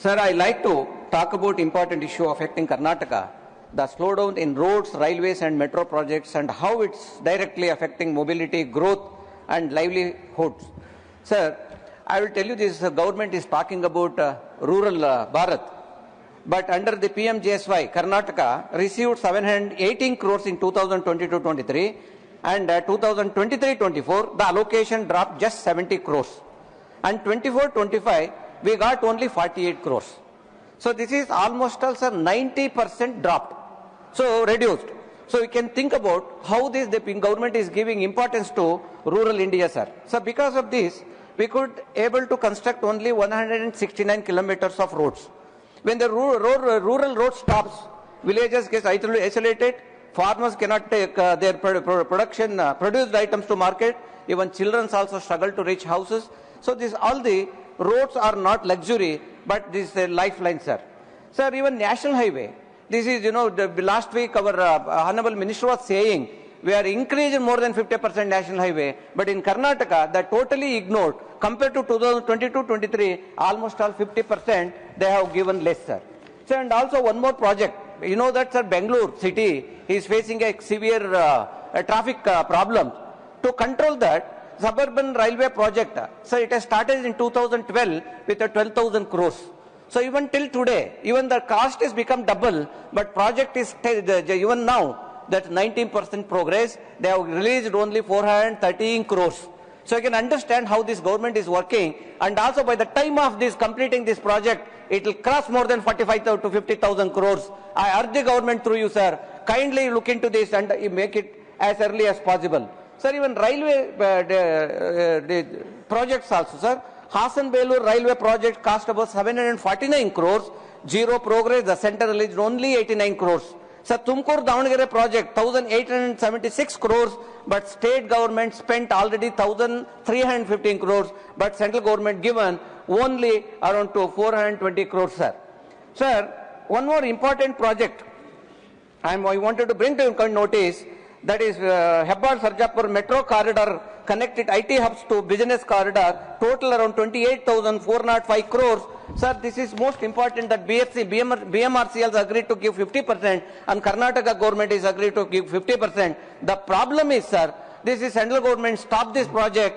Sir, I like to talk about important issue affecting Karnataka, the slowdown in roads, railways and metro projects and how it's directly affecting mobility, growth and livelihoods. Sir, I will tell you this, the government is talking about rural Bharat, but under the PMJSY, Karnataka received 718 crores in 2022-23 and 2023-24, the allocation dropped just 70 crores. And 24-25, we got only 48 crores. So this is almost also 90% dropped. So reduced. So we can think about how the government is giving importance to rural India, sir. So because of this, we could able to construct only 169 kilometers of roads. When the rural road stops, villages get isolated, farmers cannot take their produced items to market, even children also struggle to reach houses. So this all the roads are not luxury, but this is a lifeline, sir. Sir, even national highway, this is, last week our Honorable Minister was saying, we are increasing more than 50% national highway, but in Karnataka, that totally ignored. Compared to 2022-23, almost all 50%, they have given less, sir. So, and also one more project. You know that, sir, Bangalore city is facing a severe traffic problem. To control that, suburban railway project, so it has started in 2012 with a 12,000 crores. So even till today, even the cost has become double, but project is even now that 19% progress. They have released only 413 crores. So you can understand how this government is working, and also by the time of this completing this project, it will cross more than 45,000 to 50,000 crores. I urge the government through you, sir, kindly look into this and make it as early as possible. Sir, even railway projects also, sir. Hassan-Belur railway project cost about 749 crores, zero progress, the center released only 89 crores. Sir, Tumkur-Davangere project, 1,876 crores, but state government spent already 1,315 crores, but central government given only around 420 crores, sir. Sir, one more important project I wanted to bring to your notice, that is Hebbal-Sarjapur metro corridor, connected IT hubs to business corridor, total around 28,405 crores. Sir, this is most important that BMRCL has agreed to give 50% and Karnataka government is agreed to give 50%. The problem is, sir, this is central government stop this project